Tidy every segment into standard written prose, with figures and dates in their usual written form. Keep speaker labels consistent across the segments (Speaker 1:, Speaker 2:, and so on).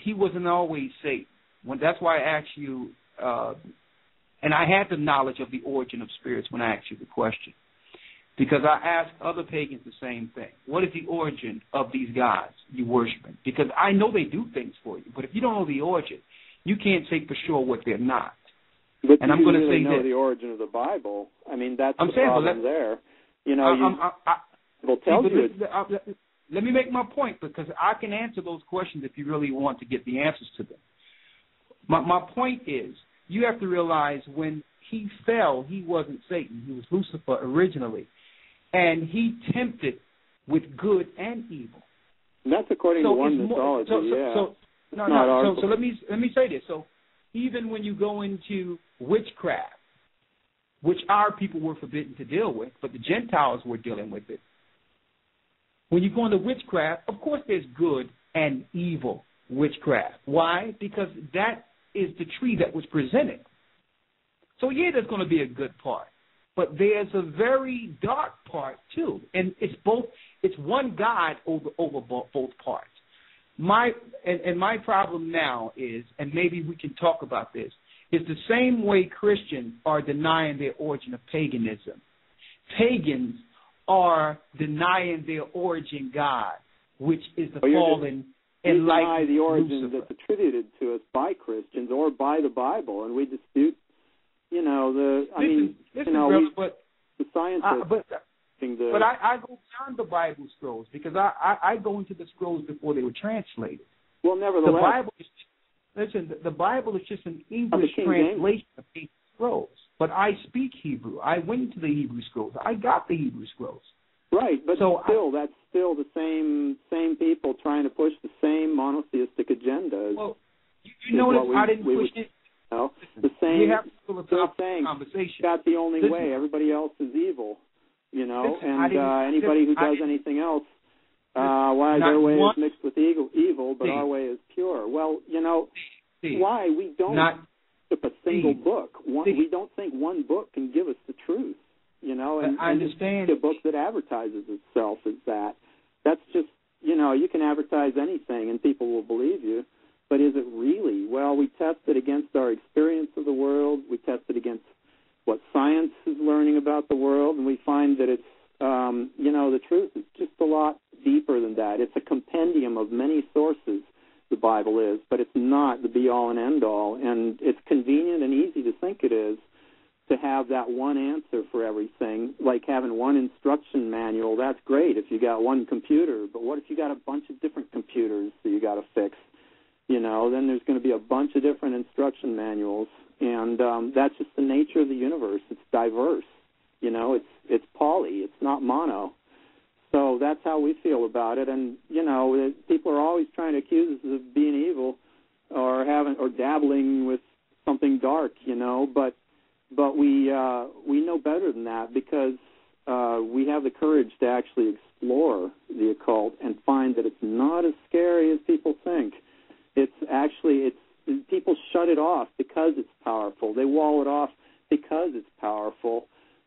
Speaker 1: he wasn't always Satan. That's why I asked you, and I had the knowledge of the origin of spirits when I asked you the question. Because I ask other pagans the same thing. What is the origin of these gods you worshiping? Because I know they do things for you, but if you don't know the origin, you can't say for sure what they're not.
Speaker 2: But
Speaker 1: and I'm
Speaker 2: going to
Speaker 1: say
Speaker 2: know
Speaker 1: this.
Speaker 2: the origin of the Bible. I mean, that's
Speaker 1: I'm
Speaker 2: the
Speaker 1: saying,
Speaker 2: problem there. You know, will tell you.
Speaker 1: Let me make my point, because I can answer those questions if you really want to get the answers to them. My point is, you have to realize when he fell, he wasn't Satan. He was Lucifer originally. And he tempted with good and evil.
Speaker 2: And that's according to one mythology,
Speaker 1: So let me say this. So even when you go into witchcraft, which our people were forbidden to deal with, but the Gentiles were dealing with it. When you go into witchcraft, of course there's good and evil witchcraft. Why? Because that is the tree that was presented. So yeah, there's going to be a good part. But there's a very dark part too, and it's one God over both parts. My problem now is, and maybe we can talk about this, is the same way Christians are denying their origin of paganism. Pagans are denying their origin God, which is the fallen enlightened
Speaker 2: deny the origin
Speaker 1: Lucifer.
Speaker 2: that's attributed to us by Christians or by the Bible, and we dispute. You know, the scientists.
Speaker 1: But I go beyond the Bible scrolls, because I go into the scrolls before they were translated.
Speaker 2: Well, nevertheless.
Speaker 1: The Bible is just an English translation of these scrolls. But I speak Hebrew. I went into the Hebrew scrolls. I got the Hebrew scrolls.
Speaker 2: Right, but that's still the same people trying to push the same monotheistic agenda.
Speaker 1: Well, you notice I didn't push it.
Speaker 2: No, the same.
Speaker 1: We have to
Speaker 2: saying
Speaker 1: conversation.
Speaker 2: That's the only way. Everybody else is evil, you know. Anybody who does anything else, their way is mixed with evil, but our way is pure. Well, you know, why we don't skip a single book. We don't think one book can give us the truth, you know. And
Speaker 1: I understand
Speaker 2: a book that advertises itself as that. That's just, you know, you can advertise anything and people will believe you. But is it really? Well, we test it against our experience of the world. We test it against what science is learning about the world, and we find that it's, the truth is just a lot deeper than that. It's a compendium of many sources, the Bible is, but it's not the be-all and end-all. And it's convenient and easy to think it is to have that one answer for everything, like having one instruction manual. That's great if you got one computer, but what if you got a bunch of different computers that you got to fix? You know, then there's going to be a bunch of different instruction manuals, and that's just the nature of the universe. It's diverse. You know, it's poly. It's not mono. So that's how we feel about it. And you know, people are always trying to accuse us of being evil or dabbling with something dark. You know, but we know better than that, because we have the courage to actually explore the occult and find that it's not as scary as people think. People shut it off because it's powerful. They wall it off because it's powerful,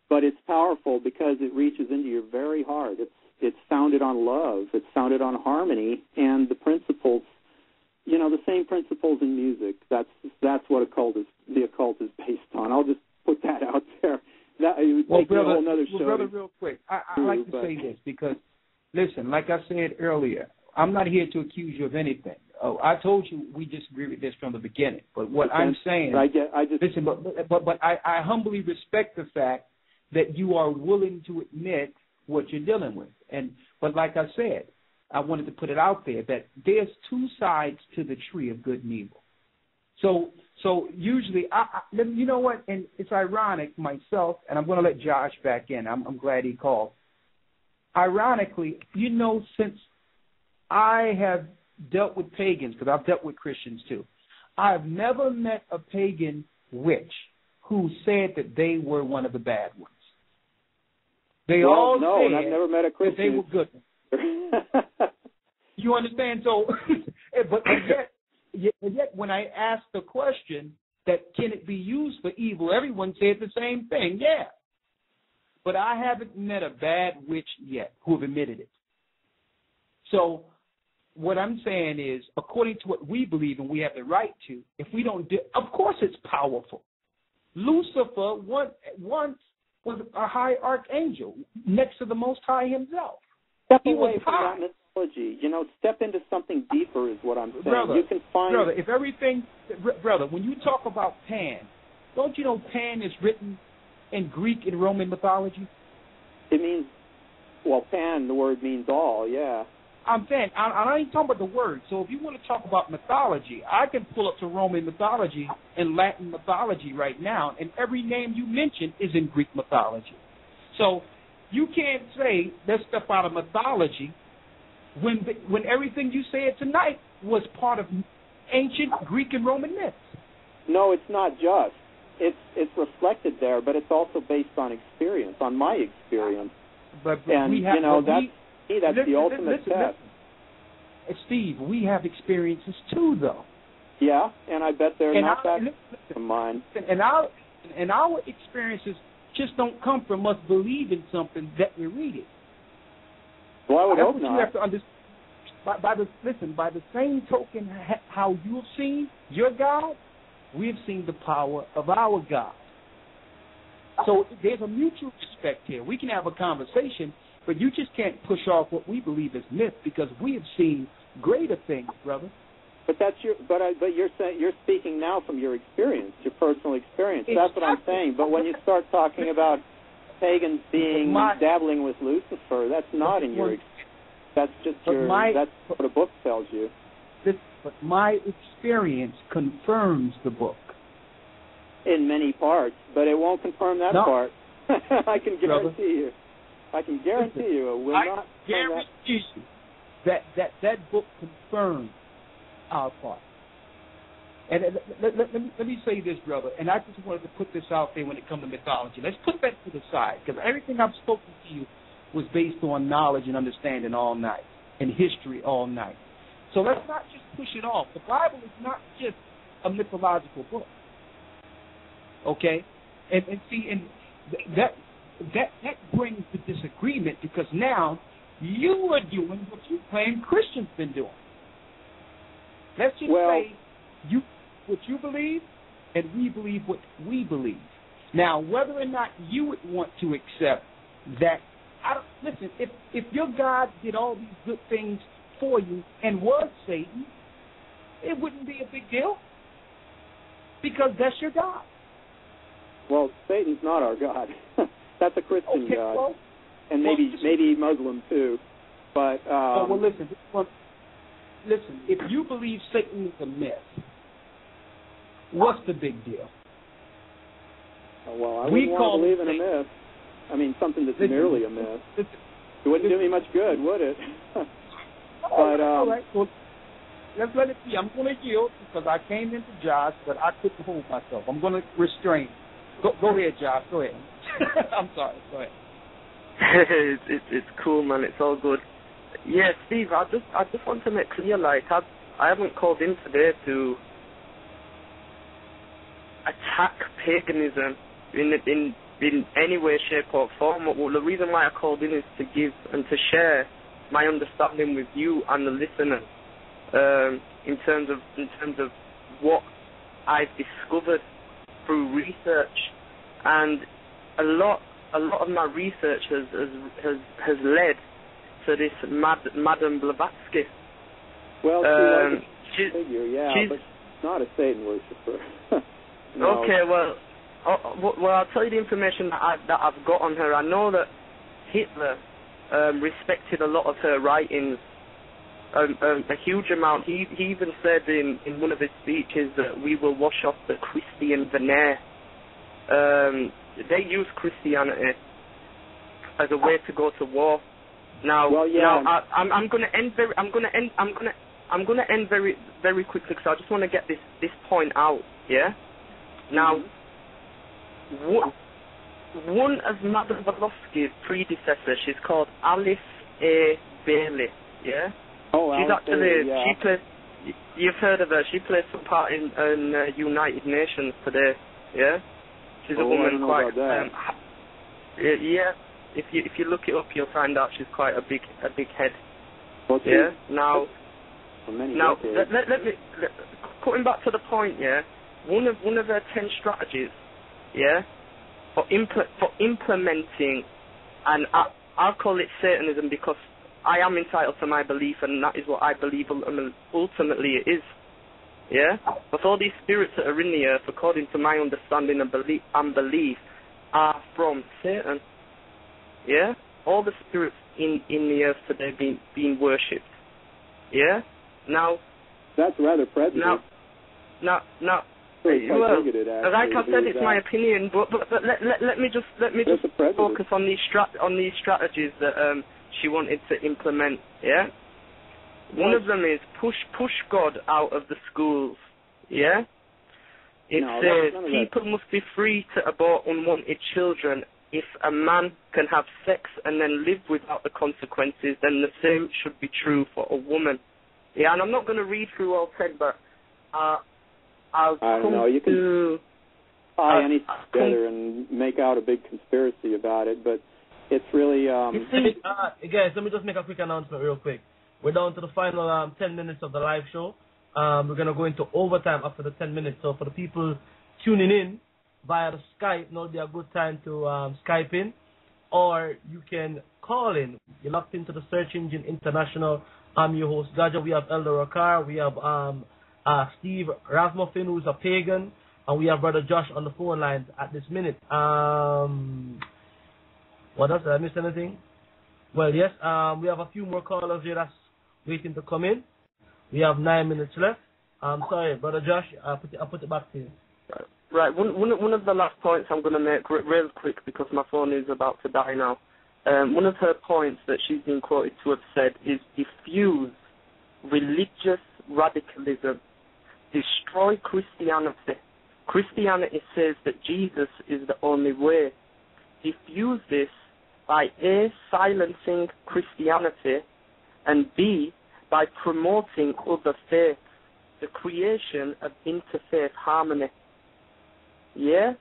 Speaker 2: but it's powerful because it reaches into your very heart. It's founded on love. It's founded on harmony and the principles, you know, the same principles in music. That's what the occult is based on. I'll just put that out there. That it would take a whole other show.
Speaker 1: Brother, real quick, I like to say this because, listen, like I said earlier, I'm not here to accuse you of anything. Oh, I told you we disagree with this from the beginning. But what I'm saying, listen, but I humbly respect the fact that you are willing to admit what you're dealing with. But like I said, I wanted to put it out there that there's two sides to the tree of good and evil. So usually, you know what? And it's ironic myself, and I'm going to let Josh back in. I'm glad he called. Ironically, you know, since I have dealt with pagans, because I've dealt with Christians too, I've never met a pagan witch who said that they were one of the bad ones. They all said
Speaker 2: I've never met a Christian
Speaker 1: that they were good. You understand? So, but yet when I asked the question that can it be used for evil, everyone said the same thing, yeah. But I haven't met a bad witch yet who have admitted it. So what I'm saying is, according to what we believe and we have the right to, if we don't do, of course it's powerful. Lucifer once was a high archangel next to the Most High himself.
Speaker 2: Step away from that mythology. Step into something deeper is what I'm saying.
Speaker 1: Brother,
Speaker 2: you can find...
Speaker 1: Brother, when you talk about Pan, don't you know Pan is written in Greek and Roman mythology?
Speaker 2: It means, Pan, the word means all, yeah.
Speaker 1: I'm saying, I ain't talking about the word. So if you want to talk about mythology, I can pull up to Roman mythology and Latin mythology right now, and every name you mentioned is in Greek mythology. So you can't say let's step out of mythology when everything you said tonight was part of ancient Greek and Roman myths.
Speaker 2: No, it's not just. It's reflected there, but it's also based on experience, on my experience.
Speaker 1: But
Speaker 2: and
Speaker 1: we have,
Speaker 2: that's the ultimate test.
Speaker 1: Steve, we have experiences too, though.
Speaker 2: Yeah, and I bet they're not that from mine.
Speaker 1: And our experiences just don't come from us believing something that we read it.
Speaker 2: Well, I would hope
Speaker 1: not. You have to understand. By the same token, how you've seen your God, we've seen the power of our God. So there's a mutual respect here. We can have a conversation, but you just can't push off what we believe is myth because we have seen greater things, brother.
Speaker 2: But you're speaking now from your experience, your personal experience. Exactly. That's what I'm saying. But when you start talking about pagans dabbling with Lucifer, that's not in your experience. That's just that's what the book tells you.
Speaker 1: But my experience confirms the book.
Speaker 2: In many parts, but it won't confirm that part. I can guarantee you. I can guarantee you it will not. I
Speaker 1: guarantee you that book confirms our part. And let me say this, brother, and I just wanted to put this out there when it comes to mythology. Let's put that to the side, because everything I've spoken to you was based on knowledge and understanding all night, and history all night. So let's not just push it off. The Bible is not just a mythological book. Okay? And that brings the disagreement, because now you are doing what you claim Christians been doing. Let's just say what you believe, and we believe what we believe. Now, whether or not you would want to accept that, listen, if your God did all these good things for you and was Satan, it wouldn't be a big deal, because that's your God.
Speaker 2: Well, Satan's not our God. That's a Christian God, and maybe Muslim too. But
Speaker 1: listen. If you believe Satan is a myth, what's the big deal?
Speaker 2: Well, I wouldn't want to believe in a myth. I mean, something that's merely a myth. It wouldn't do me much good, would it?
Speaker 1: All right. Well, let's let it be. I'm going to yield because I came into Josh, but I couldn't hold myself. I'm going to restrain. Go ahead, Josh. Go ahead. I'm sorry. Go ahead.
Speaker 3: It's cool, man. It's all good. Yeah, Steve, I just want to make clear, like, I haven't called in today to attack paganism in any way, shape, or form. Well, the reason why I called in is to give and to share my understanding with you and the listener in terms of what I've discovered through research, and a lot of my research has led to this Madame Blavatsky.
Speaker 2: Well, she's a figure, yeah, but she's not a Satan worshiper. No.
Speaker 3: Okay, well, I'll tell you the information that I've got on her. I know that Hitler respected a lot of her writings, a huge amount. He even said in one of his speeches that we will wash off the Christian veneer. They use Christianity as a way to go to war. Now, I'm going to end very, very quickly, because I just want to get this point out. Yeah. Now, one of Madame Blavatsky's predecessors, she's called Alice A. Bailey. Yeah.
Speaker 2: Oh,
Speaker 3: she's
Speaker 2: Alice
Speaker 3: actually
Speaker 2: Bailey, yeah.
Speaker 3: she plays. You've heard of her. She plays some part in United Nations today. Yeah. She's a woman quite. Yeah. If you look it up, you'll find out she's quite a big head.
Speaker 2: Okay.
Speaker 3: Yeah. Now,
Speaker 2: for many
Speaker 3: now,
Speaker 2: decades.
Speaker 3: let me cutting back to the point, yeah. One of their 10 strategies, yeah, for implementing, and I'll call it Satanism because I am entitled to my belief, and that is what I believe ultimately it is. Yeah, but all these spirits that are in the earth, according to my understanding and belief, are from Satan. Yeah, all the spirits in the earth today being worshipped. Yeah, now
Speaker 2: that's rather prejudiced.
Speaker 3: Now,
Speaker 2: well,
Speaker 3: like I said, it's my opinion, but let me just focus on these strategies that she wanted to implement. Yeah. One of them is push God out of the schools, yeah? It says people must be free to abort unwanted children. If a man can have sex and then live without the consequences, then the same should be true for a woman. Yeah, and I'm not going to read through all 10, but I'll come
Speaker 2: you can tie anything together and make out a big conspiracy about it, but it's really...
Speaker 4: guys, let me just make a quick announcement real quick. We're down to the final 10 minutes of the live show. We're going to go into overtime after the 10 minutes. So for the people tuning in via the Skype, now would be a good time to Skype in. Or you can call in. You're locked into the Search Engine International. I'm your host, Gocc. We have Elder Rakar. We have Steve Rasmussen, who's a pagan. And we have Brother Josh on the phone lines at this minute. What else? Did I miss anything? Well, yes, we have a few more callers here that's waiting to come in. We have 9 minutes left. Sorry, Brother Josh, I'll put it back to you.
Speaker 3: Right. One of the last points I'm going to make real quick because my phone is about to die now. One of her points that she's been quoted to have said is diffuse religious radicalism, destroy Christianity. Christianity says that Jesus is the only way. Diffuse this by A, silencing Christianity, and B, by promoting other faiths, the creation of interfaith harmony. Yeah?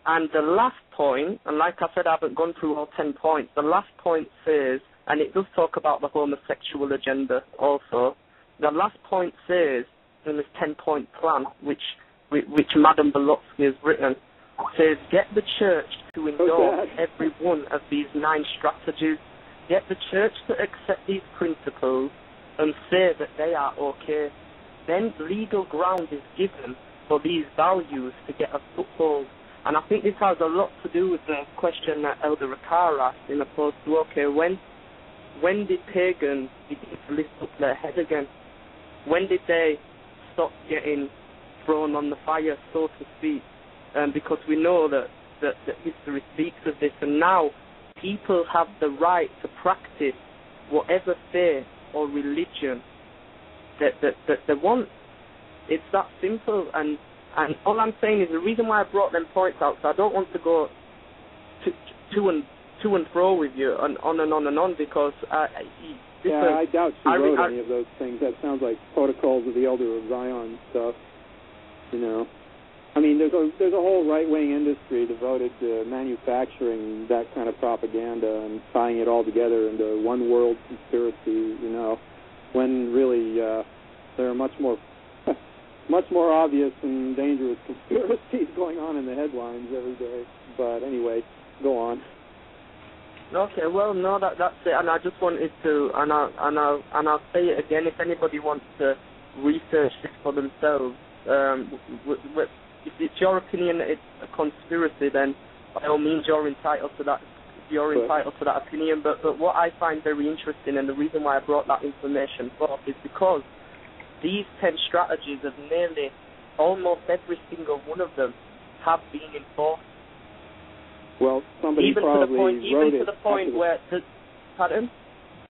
Speaker 3: And the last point, and like I said, I haven't gone through all 10 points, the last point says, and it does talk about the homosexual agenda also, the last point says, in this 10-point plan, which Madame Blavatsky has written, says, get the church to endorse every one of these 9 strategies, get the church to accept these principles and say that they are okay. Then legal ground is given for these values to get a foothold. And I think this has a lot to do with the question that Elder Rakar asked, in opposed to, okay, when did pagans begin to lift up their head again? When did they stop getting thrown on the fire, so to speak? Because we know that history speaks of this, and now people have the right to practice whatever faith or religion that they want. It's that simple, and all I'm saying is the reason why I brought them points out, so I don't want to go to and fro with you and on and on and on, because
Speaker 2: I doubt she wrote any of those things. That sounds like Protocols of the Elder of Zion stuff, you know. I mean, there's a whole right-wing industry devoted to manufacturing that kind of propaganda and tying it all together into one world conspiracy, you know, when really there are much more obvious and dangerous conspiracies going on in the headlines every day. But anyway, go on.
Speaker 3: Okay, well, no, that's it, and I just wanted to, and I'll say it again, if anybody wants to research this for themselves, if it's your opinion that it's a conspiracy, then by all means you're entitled to that. Entitled to that opinion. But what I find very interesting, and the reason why I brought that information forth, is because these 10 strategies of nearly almost every single one of them have been enforced.
Speaker 2: Well, somebody
Speaker 3: even
Speaker 2: probably
Speaker 3: to the point,
Speaker 2: wrote
Speaker 3: even to the point where pardon?